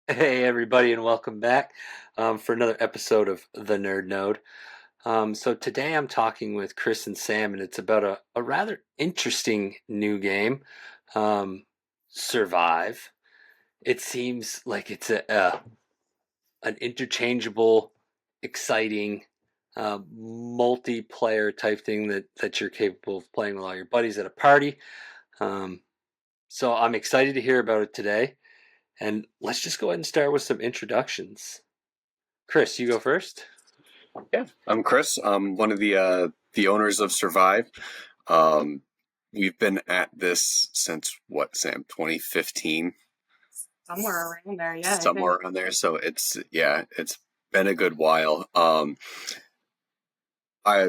Hey, everybody, and welcome back for another episode of The Nerd Node. So today I'm talking with Chris and Sam, and it's about a rather interesting new game, um, Survive. It seems like it's an interchangeable, exciting, multiplayer type thing that you're capable of playing with all your buddies at a party. Um, so I'm excited to hear about it today, and let's just go ahead and start with some introductions. Chris, you go first. Yeah, I'm Chris. I'm one of the owners of Survive. Um, we've been at this since what, Sam? 2015, Somewhere around there, yeah, I somewhere think. around there. So it's been a good while.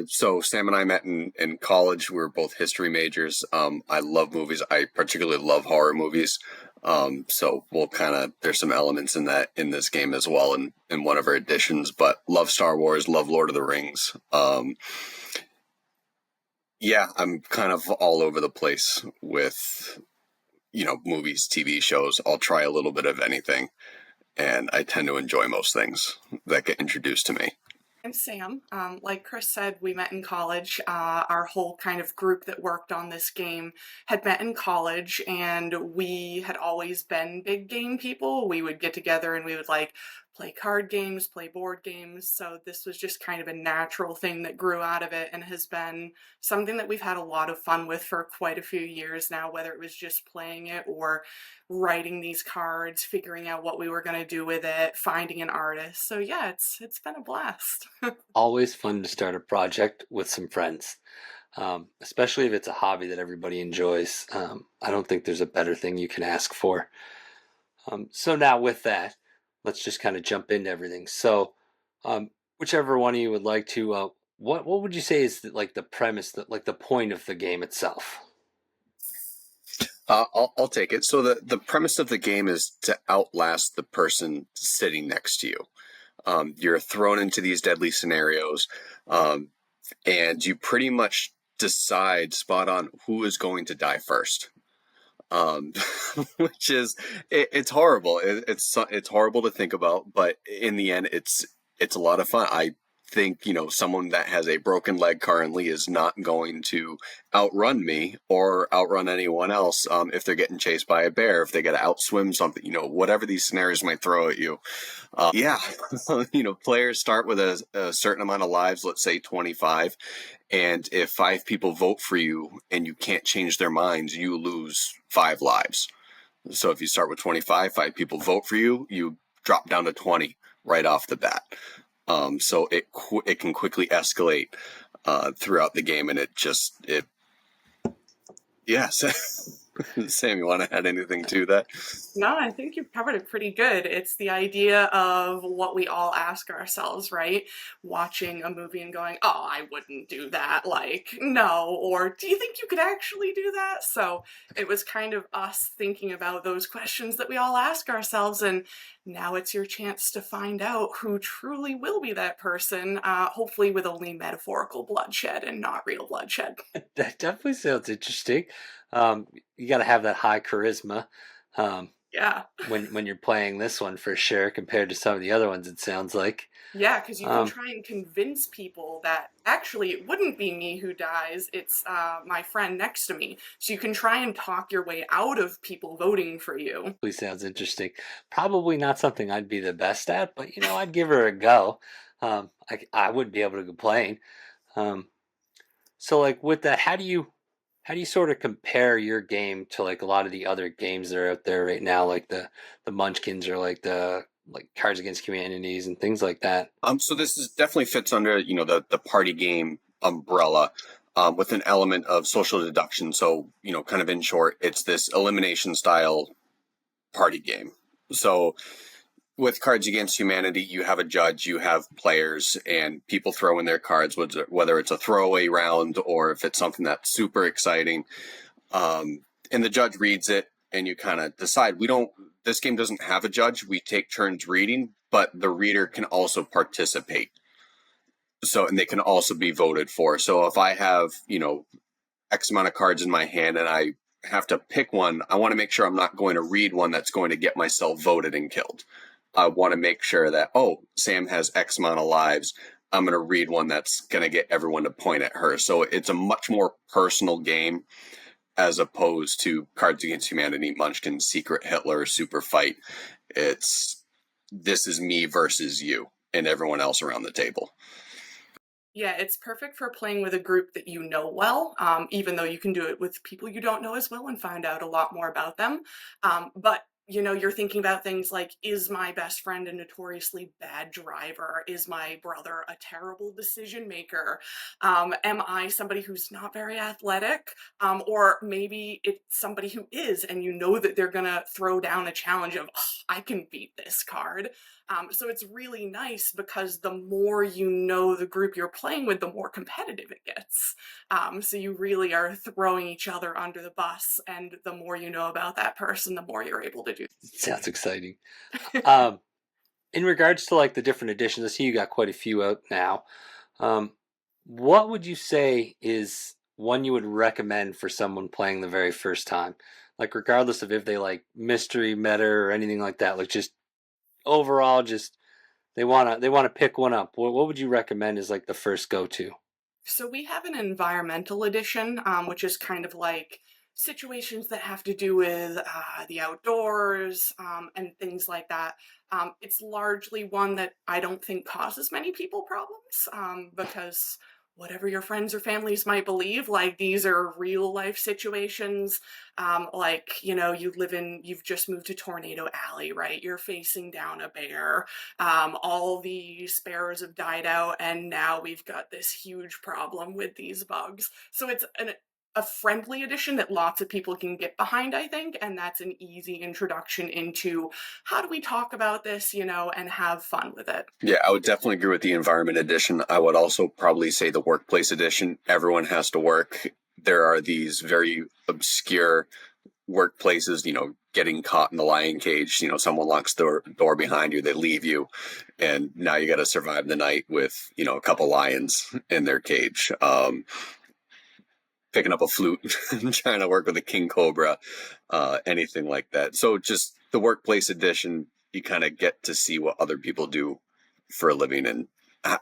So Sam and I met in college. We were both history majors. I love movies. I particularly love horror movies. So we'll there's some elements in that in this game as well in one of our editions, but love Star Wars, love Lord of the Rings. Yeah, I'm kind of all over the place with, movies, TV shows. I'll try a little bit of anything, and I tend to enjoy most things that get introduced to me. I'm Sam. Like Chris said, we met in college. Our whole kind of group that worked on this game had met in college, and we had always been big game people. We would get together and we would like play card games, play board games. So this was just kind of a natural thing that grew out of it and has been something that we've had a lot of fun with for quite a few years now, whether it was just playing it or writing these cards, figuring out what we were going to do with it, finding an artist. So yeah, it's been a blast. Always fun to start a project with some friends, especially if it's a hobby that everybody enjoys. I don't think there's a better thing you can ask for. So now with that, let's just kind of jump into everything. So, whichever one of you would like to, what would you say is like the premise, like the point of the game itself? I'll take it. So the premise of the game is to outlast the person sitting next to you. You're thrown into these deadly scenarios, um, and you pretty much decide spot on who is going to die first. um, which is it's horrible. It's horrible to think about, but in the end, it's a lot of fun. I think someone that has a broken leg currently is not going to outrun me or outrun anyone else if they're getting chased by a bear, if they got to outswim something, whatever these scenarios might throw at you. Yeah, players start with a certain amount of lives, let's say 25, and if 5 people vote for you and you can't change their minds, you lose 5 lives. So if you start with 25, 5 people vote for you, you drop down to 20 right off the bat. So it can quickly escalate throughout the game, and yes. Sam, you want to add anything to that? No, I think you've covered it pretty good. It's the idea of what we all ask ourselves, right? Watching a movie and going, oh, I wouldn't do that. Like, no. Or do you think you could actually do that? So it was kind of us thinking about those questions that we all ask ourselves. And now it's your chance to find out who truly will be that person, hopefully with only metaphorical bloodshed and not real bloodshed. That definitely sounds interesting. You got to have that high charisma. Um, Yeah. when you're playing this one for sure compared to some of the other ones, it sounds like. Yeah, because you can um, try and convince people that actually it wouldn't be me who dies, it's my friend next to me. So you can try and talk your way out of people voting for you. Please sounds interesting. Probably not something I'd be the best at, but I'd give her a go. I wouldn't be able to complain. um, so like with that, how do you sort of compare your game to like a lot of the other games that are out there right now, like the munchkins, or like the like Cards Against Humanities and things like that? So this is definitely fits under the party game umbrella, with an element of social deduction. So kind of in short, it's this elimination style party game. So with Cards Against Humanity, you have a judge, you have players, and people throw in their cards, whether it's a throwaway round or if it's something that's super exciting. And the judge reads it, and you kind of decide. This game doesn't have a judge. We take turns reading, but the reader can also participate. So, and they can also be voted for. So if I have, X amount of cards in my hand and I have to pick one, I want to make sure I'm not going to read one that's going to get myself voted and killed. I want to make sure that, oh, Sam has X amount of lives. I'm going to read one that's going to get everyone to point at her. So it's a much more personal game as opposed to Cards Against Humanity, Munchkin, Secret Hitler, Super Fight. It's this is me versus you and everyone else around the table. Yeah, it's perfect for playing with a group that you know well, even though you can do it with people you don't know as well and find out a lot more about them. But you're thinking about things like, is my best friend a notoriously bad driver? Is my brother a terrible decision maker? Am I somebody who's not very athletic? Or maybe it's somebody who is, and you know that they're gonna throw down a challenge of, "Oh, I can beat this card." So it's really nice because the more you know the group you're playing with, the more competitive it gets. So you really are throwing each other under the bus, and the more you know about that person, the more you're able to do. Sounds exciting. Um, in regards to like the different editions, I see you got quite a few out now. Um, what would you say is one you would recommend for someone playing the very first time? Like regardless of if they like mystery, meta, or anything like that, like just overall, just they wanna pick one up. What would you recommend as like the first go to? So we have an environmental edition, which is kind of like situations that have to do with the outdoors and things like that. It's largely one that I don't think causes many people problems because whatever your friends or families might believe, like these are real life situations. Like, you've just moved to Tornado Alley, right? You're facing down a bear, all the sparrows have died out, and now we've got this huge problem with these bugs. So it's a friendly edition that lots of people can get behind, I think, and that's an easy introduction into how do we talk about this, and have fun with it. Yeah, I would definitely agree with the environment edition. I would also probably say the workplace edition. Everyone has to work. There are these very obscure workplaces, getting caught in the lion cage. Someone locks the door behind you, they leave you, and now you got to survive the night with, a couple lions in their cage. Picking up a flute, trying to work with a king cobra, anything like that. So just the workplace edition, you kind of get to see what other people do for a living and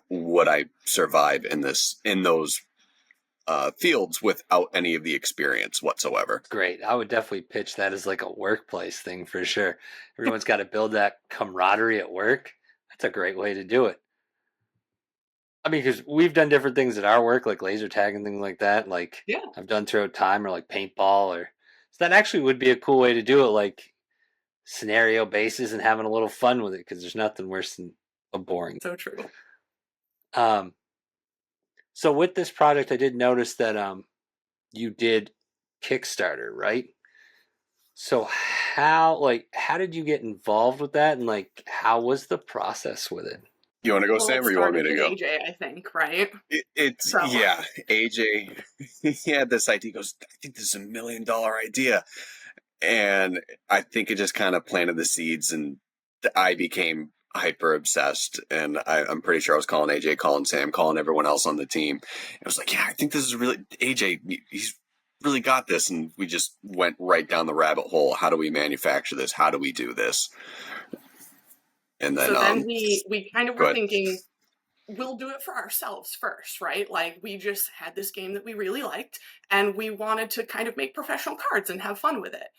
what I survive in those fields without any of the experience whatsoever. Great. I would definitely pitch that as like a workplace thing for sure. Everyone's got to build that camaraderie at work. That's a great way to do it. I mean, because we've done different things at our work, like laser tag and things like that. Like Yeah. I've done throughout time, or like paintball, or so that actually would be a cool way to do it, like scenario basis and having a little fun with it. Because there's nothing worse than a boring. So true. Um, so with this project, I did notice that you did Kickstarter, right? So how did you get involved with that, and like how was the process with it? You want to go, Well, it Sam, or you want me started to with go? AJ, I think, right? It's So yeah, AJ. He had this idea. He goes, I think this is $1 million idea, and I think it just kind of planted the seeds, and I became hyper obsessed. And I'm pretty sure I was calling AJ, calling Sam, calling everyone else on the team. It was like, yeah, I think this is really AJ. He's really got this, and we just went right down the rabbit hole. How do we manufacture this? How do we do this? And then, so then we kind of go were ahead. thinking, we'll do it for ourselves first, right? Like we just had this game that we really liked and we wanted to kind of make professional cards and have fun with it.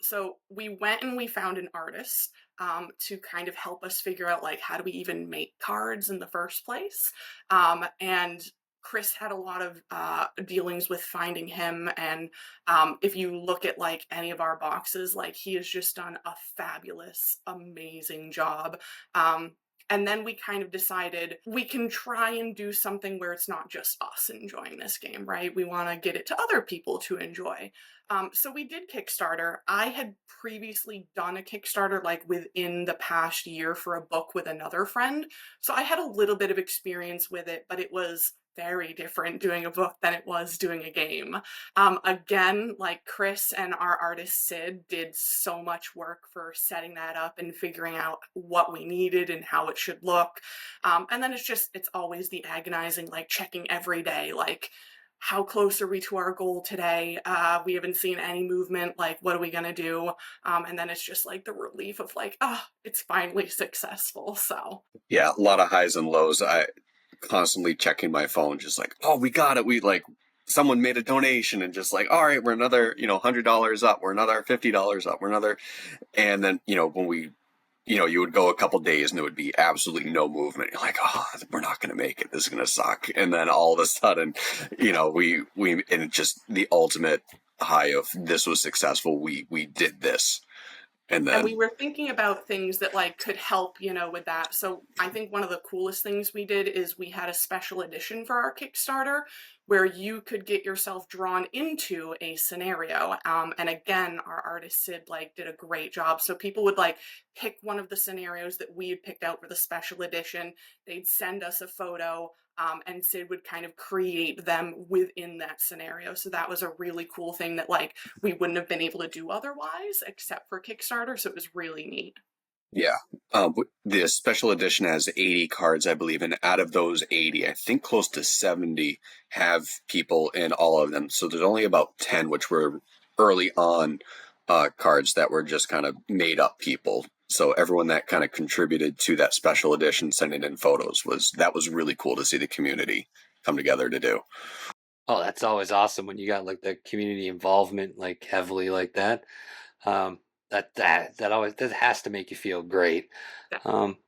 So we went and we found an artist to kind of help us figure out like how do we even make cards in the first place. And Chris had a lot of dealings with finding him, and if you look at like any of our boxes, like he has just done a fabulous, amazing job. And then we kind of decided we can try and do something where it's not just us enjoying this game, right? We want to get it to other people to enjoy. So we did Kickstarter. I had previously done a Kickstarter like within the past year for a book with another friend. So I had a little bit of experience with it, but it was very different doing a book than it was doing a game. Again, like Chris and our artist Sid did so much work for setting that up and figuring out what we needed and how it should look. And then it's always the agonizing, like checking every day, like, how close are we to our goal today? We haven't seen any movement. Like, what are we going to do? And then it's just like the relief of like, oh, it's finally successful. So, Yeah, a lot of highs and lows. I constantly checking my phone, just like, oh, we got it. We like someone made a donation, and just like, all right, we're another, $100 up. We're another $50 up. We're another, and then when we, you would go a couple days and there would be absolutely no movement. You're like, oh, we're not going to make it. This is going to suck. And then all of a sudden, and it's just the ultimate high of this was successful. We did this, and and we then were thinking about things that like could help, with that. So I think one of the coolest things we did is we had a special edition for our Kickstarter where you could get yourself drawn into a scenario. And again, our artist Sid like did a great job. So people would like pick one of the scenarios that we had picked out for the special edition. They'd send us a photo. And Sid would kind of create them within that scenario. So that was a really cool thing that like we wouldn't have been able to do otherwise, except for Kickstarter. So it was really neat. yeah, the special edition has 80 cards, I believe, and out of those 80, I think close to 70 have people in all of them. So there's only about 10 which were early on cards that were just kind of made up people. So everyone that kind of contributed to that special edition, sending in photos, was really cool to see the community come together to do. Oh, that's always awesome when you got like the community involvement like heavily like that. That has to make you feel great. Um,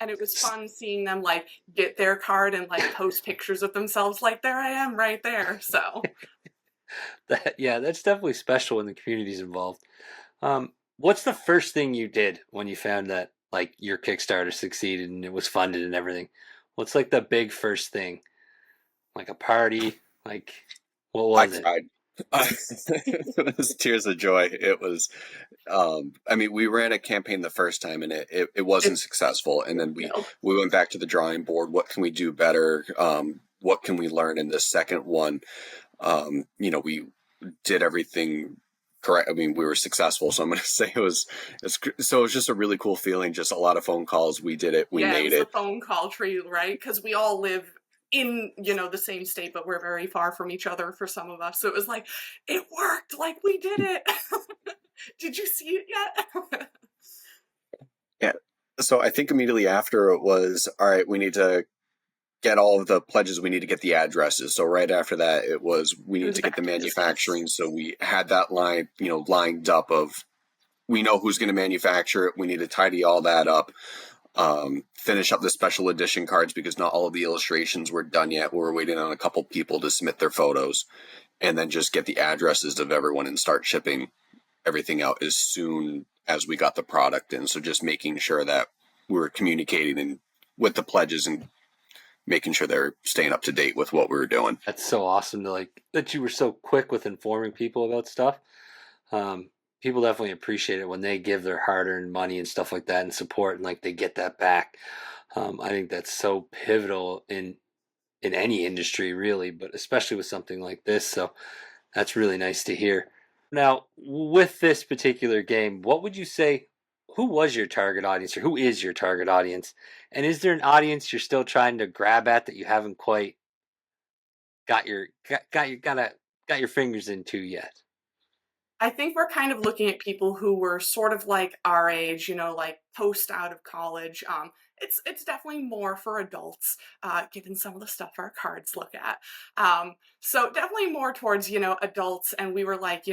And it was fun seeing them like get their card and like post pictures of themselves like there I am right there. So yeah, that's definitely special when the community's involved. What's the first thing you did when you found that like your Kickstarter succeeded and it was funded and everything? What's like the big first thing? Like a party? Like what I was it? cried. It was tears of joy. It was, I mean, we ran a campaign the first time and it wasn't it successful. And then failed. we went back to the drawing board. What can we do better? What can we learn in this second one? We did everything correct. I mean, we were successful. So I'm going to say so it was just a really cool feeling. Just a lot of phone calls. We did it. We Yeah, it made was the it. phone call tree, right? Because we all live in, the same state, but we're very far from each other for some of us. So it was like, it worked, like we did it. Did you see it yet? Yeah. So I think immediately after it was, all right, we need to get all of the pledges, we need to get the addresses. So right after that, it was we It need was to get back the to business. manufacturing. So we had that line, lined up of we know who's going to manufacture it. We need to tidy all that up. Finish up the special edition cards because not all of the illustrations were done yet. We were waiting on a couple people to submit their photos, and then just get the addresses of everyone and start shipping everything out as soon as we got the product in. So just making sure that we were communicating and with the pledges and making sure they're staying up to date with what we were doing. That's so awesome to like that you were so quick with informing people about stuff. People definitely appreciate it when they give their hard-earned money and stuff like that and support and like they get that back. I think that's so pivotal in any industry really, but especially with something like this. So that's really nice to hear. Now, with this particular game, what would you say? Who was your target audience, or who is your target audience? And is there an audience you're still trying to grab at that you haven't quite got your fingers into yet? I think we're kind of looking at people who were sort of like our age, like post out of college. It's definitely more for adults, given some of the stuff our cards look at. So definitely more towards adults. And we were like,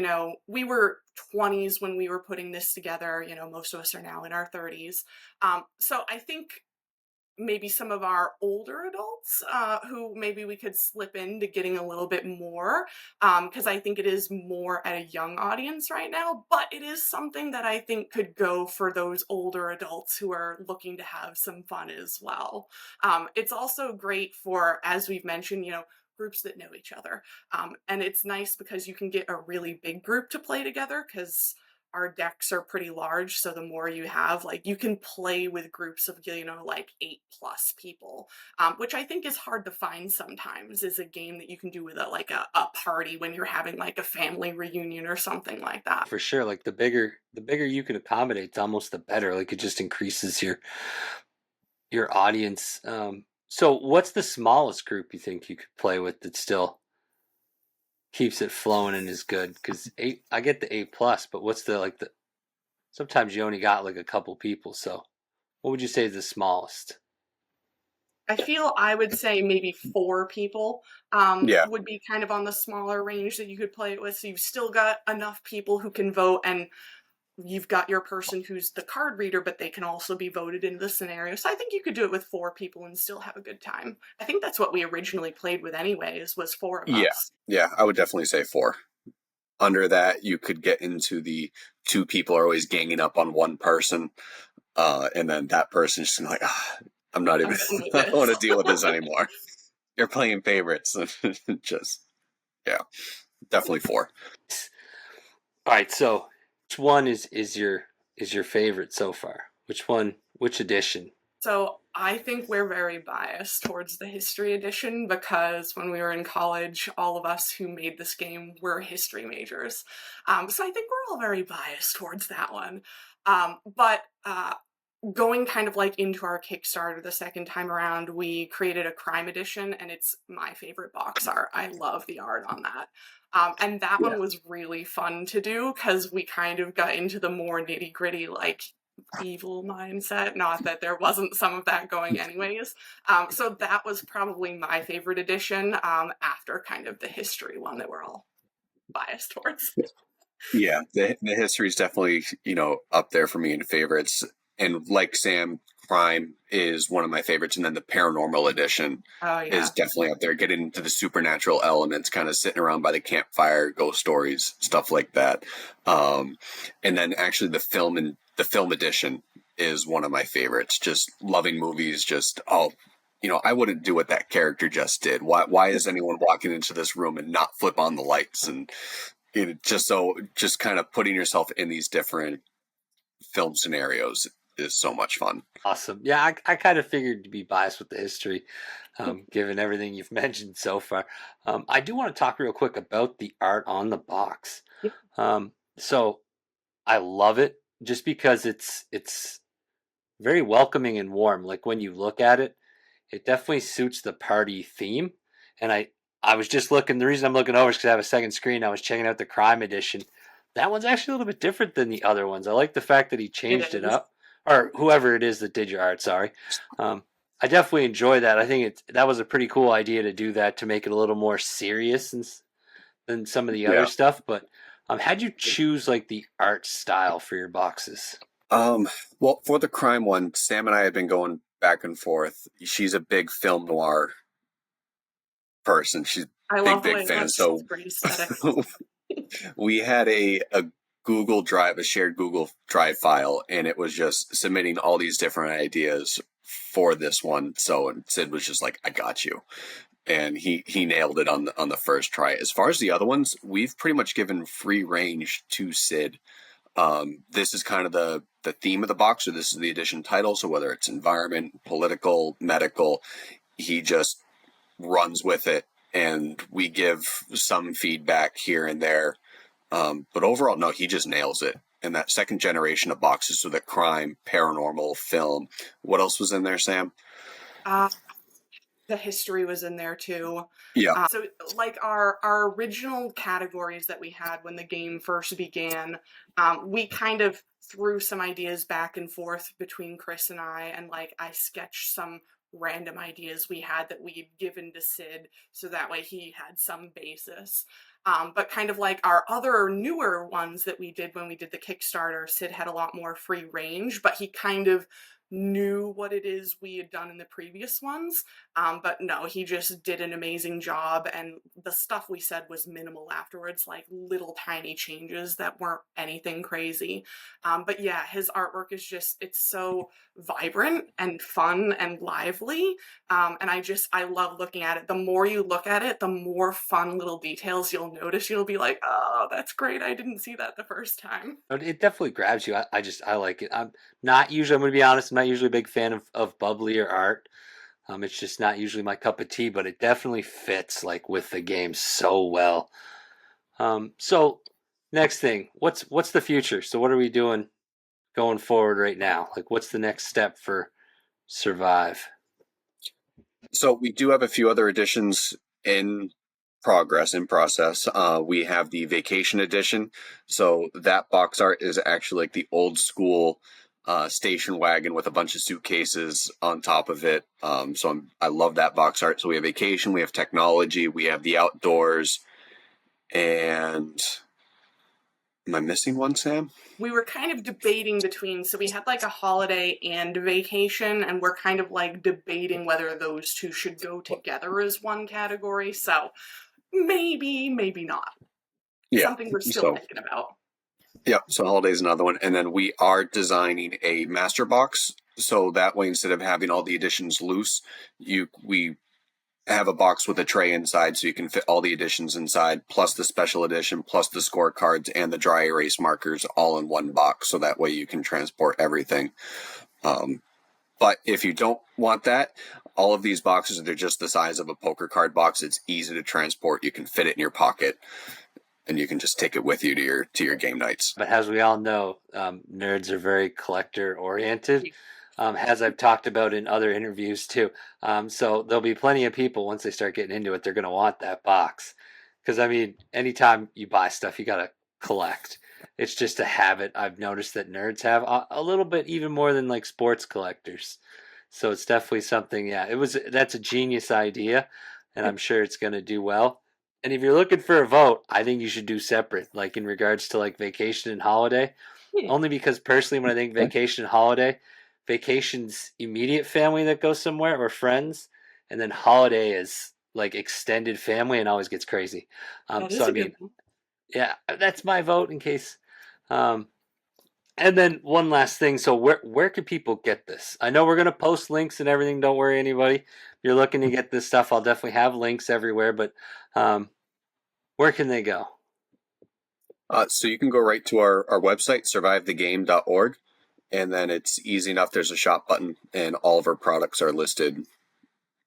we were 20s when we were putting this together. Most of us are now in our 30s. So I think maybe some of our older adults who maybe we could slip into getting a little bit more because I think it is more at a young audience right now, but it is something that I think could go for those older adults who are looking to have some fun as well. It's also great for, as we've mentioned, groups that know each other. And it's nice because you can get a really big group to play together because our decks are pretty large, so the more you have, like, you can play with groups of like 8+ people, which I think is hard to find sometimes, is a game that you can do with a party when you're having like a family reunion or something like that. For sure, like the bigger you can accommodate, it's almost the better. Like it just increases your audience. So what's the smallest group you think you could play with that's still keeps it flowing and is good. Because I get the A+, but what's the like the? Sometimes you only got like a couple people. So, what would you say is the smallest? I feel I would say maybe 4 people Yeah, would be kind of on the smaller range that you could play it with. So you've still got enough people who can vote, and you've got your person who's the card reader, but they can also be voted into the scenario. So I think you could do it with 4 people and still have a good time. I think that's what we originally played with anyways, was 4 of yeah, us. yeah. I would definitely say 4. Under that, you could get into the 2 people are always ganging up on one person, and then that person's just like, I'm not even. I'm done with I don't want this. to deal with this anymore. You're playing favorites, just yeah, definitely 4. All right. So, which one is your favorite so far? Which one? Which edition? So I think we're very biased towards the history edition because when we were in college, all of us who made this game were history majors. So I think we're all very biased towards that one. But going kind of like into our Kickstarter the second time around, we created a crime edition, and it's my favorite box art. I love the art on that. And that Yeah, one was really fun to do because we kind of got into the more nitty gritty, like evil mindset. Not that there wasn't some of that going anyways. So that was probably my favorite edition after kind of the history one that we're all biased towards. yeah. The history is definitely up there for me in favorites, and like Sam, crime is one of my favorites, and then the paranormal edition Oh is yeah. definitely up there. Getting into the supernatural elements, kind of sitting around by the campfire, ghost stories, stuff like that. Um, and then actually the film edition is one of my favorites. Just loving movies, just all. I wouldn't do what that character just did. Why is anyone walking into this room and not flip on the lights? And just kind of putting yourself in these different film scenarios is so much fun. Awesome. Yeah, I kind of figured to be biased with the history, given everything you've mentioned so far. I do want to talk real quick about the art on the box. So I love it just because it's very welcoming and warm. Like when you look at it, it definitely suits the party theme. And I was just looking. The reason I'm looking over is because I have a second screen. I was checking out the crime edition. That one's actually a little bit different than the other ones. I like the fact that he It changed it is. up, or whoever it is that did your art. Sorry, I definitely enjoy that. I think that was a pretty cool idea to do that to make it a little more serious than some of the other Yeah. stuff. But how'd you choose like the art style for your boxes? Um, well, for the crime one, Sam and I have been going back and forth. She's a big film noir person. She's a I big, love the big way it fan. looks. It's So great aesthetic. we had a Google Drive, a shared Google Drive file, and it was just submitting all these different ideas for this one. So Sid was just like, "I got you," and he nailed it on the first try. As far as the other ones, we've pretty much given free range to Sid. This is kind of the theme of the box, or this is the edition title. So whether it's environment, political, medical, he just runs with it, and we give some feedback here and there. But overall, no, he just nails it. And that second generation of boxes, so the crime, paranormal, film. What else was in there, Sam? Uh, the history was in there too. Yeah, So like our original categories that we had when the game first began, we kind of threw some ideas back and forth between Chris and I, and like I sketched some random ideas we had that we'd given to Sid, so that way he had some basis. But kind of like our other newer ones that we did when we did the Kickstarter, Sid had a lot more free range, but he kind of knew what it is we had done in the previous ones. But no, he just did an amazing job, and the stuff we said was minimal afterwards, like little tiny changes that weren't anything crazy. But yeah, his artwork is just, it's so vibrant and fun and lively. And I love looking at it. The more you look at it, the more fun little details you'll notice. You'll be like, oh, that's great. I didn't see that the first time. But it definitely grabs you. I like it. I'm going to be honest. I'm not usually a big fan of bubbly or art. It's just not usually my cup of tea, but it definitely fits like with the game so well. So next thing, what's the future? So what are we doing going forward right now? Like what's the next step for Survive? so we do have a few other additions in progress in process. We have the vacation edition. So that box art is actually like the old school station wagon with a bunch of suitcases on top of it. I love that box art. So we have vacation, we have technology, we have the outdoors, and am I missing one, Sam? We were kind of debating between, so we had like a holiday and vacation, and we're kind of like debating whether those two should go together as one category. So maybe, maybe not. Yeah. Something we're still thinking about. Yeah, so holiday's another one. And then we are designing a master box. So that way, instead of having all the editions loose, we have a box with a tray inside so you can fit all the editions inside, plus the special edition, plus the scorecards and the dry erase markers all in one box. So that way you can transport everything. But if you don't want that, all of these boxes, they're just the size of a poker card box. It's easy to transport. You can fit it in your pocket, and you can just take it with you to your game nights. But as we all know, nerds are very collector oriented, as I've talked about in other interviews too. So there'll be plenty of people once they start getting into it, they're going to want that box. Because I mean, anytime you buy stuff, you got to collect. It's just a habit. I've noticed that nerds have a little bit even more than like sports collectors. So it's definitely something. Yeah, that's a genius idea, and I'm sure it's going to do well. And if you're looking for a vote, I think you should do separate, like in regards to like vacation and holiday. Only because personally, when I think vacation and holiday, vacation's immediate family that goes somewhere or friends, and then holiday is like extended family and always gets crazy. So I mean, yeah, that's my vote in case. Um, and then one last thing. So where can people get this? I know we're gonna post links and everything. Don't worry, anybody. If you're looking to get this stuff, I'll definitely have links everywhere. But where can they go? So you can go right to our website, survivethegame.org, and then it's easy enough. There's a shop button, and all of our products are listed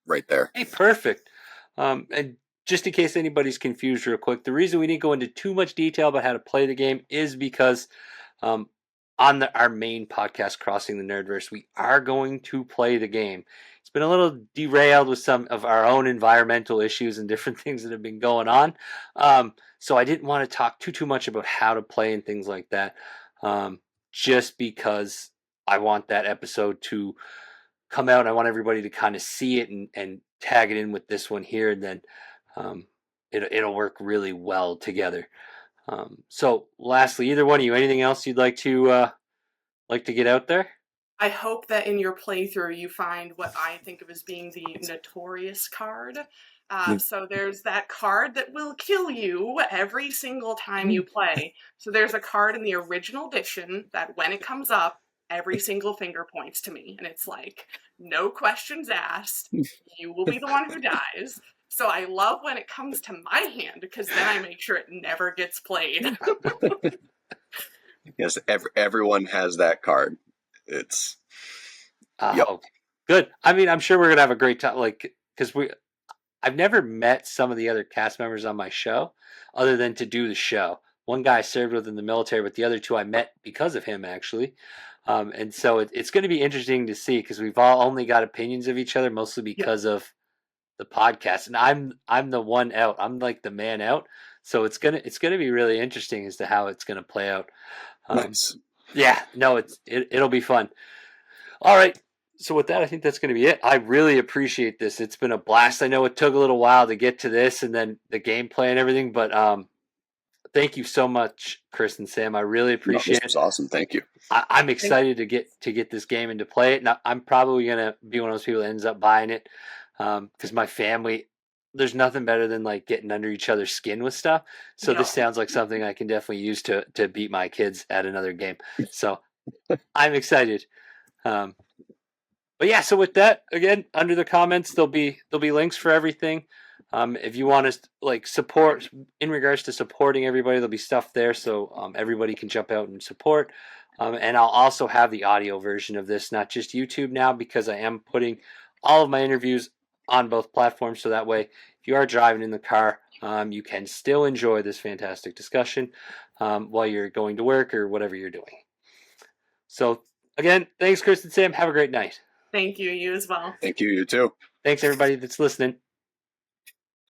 right there. Hey, perfect. And just in case anybody's confused real quick, the reason we didn't go into too much detail about how to play the game is because on our main podcast, Crossing the Nerdverse, we are going to play the game. It's been a little derailed with some of our own environmental issues and different things that have been going on. So I didn't want to talk too much about how to play and things like that, just because I want that episode to come out. I want everybody to kind of see it and tag it in with this one here, and then it'll work really well together. So lastly, either one of you, anything else you'd like to get out there? I hope that in your playthrough you find what I think of as being the notorious card. So there's that card that will kill you every single time you play. So there's a card in the original edition that when it comes up, every single finger points to me. And it's like, no questions asked. You will be the one who dies. So I love when it comes to my hand because then I make sure it never gets played. Yes, everyone has that card. It's yep. Good. I mean, I'm sure we're gonna have a great time. Like, because I've never met some of the other cast members on my show, other than to do the show. One guy I served with in the military, but the other two I met because of him, actually. And so it's going to be interesting to see because we've all only got opinions of each other, mostly because of the podcast, and I'm the one out. I'm like the man out. So it's gonna be really interesting as to how it's gonna play out. nice. Yeah, no, it'll be fun. All right. So with that, I think that's going to be it. I really appreciate this. It's been a blast. I know it took a little while to get to this and then the gameplay and everything, but thank you so much, Chris and Sam. I really appreciate it. This was awesome. Thank you. I'm excited to get this game and to play it. Now, I'm probably going to be one of those people that ends up buying it because my family, there's nothing better than like getting under each other's skin with stuff. So this sounds like something I can definitely use to beat my kids at another game. So I'm excited. But yeah, so with that, again, under the comments there'll be links for everything. If you want to like support in regards to supporting everybody, there'll be stuff there so everybody can jump out and support. And I'll also have the audio version of this, not just YouTube now, because I am putting all of my interviews on both platforms. So that way, if you are driving in the car, you can still enjoy this fantastic discussion while you're going to work or whatever you're doing. So again, thanks, Chris and Sam. Have a great night. Thank you. You as well. Thank you. You too. Thanks, everybody that's listening.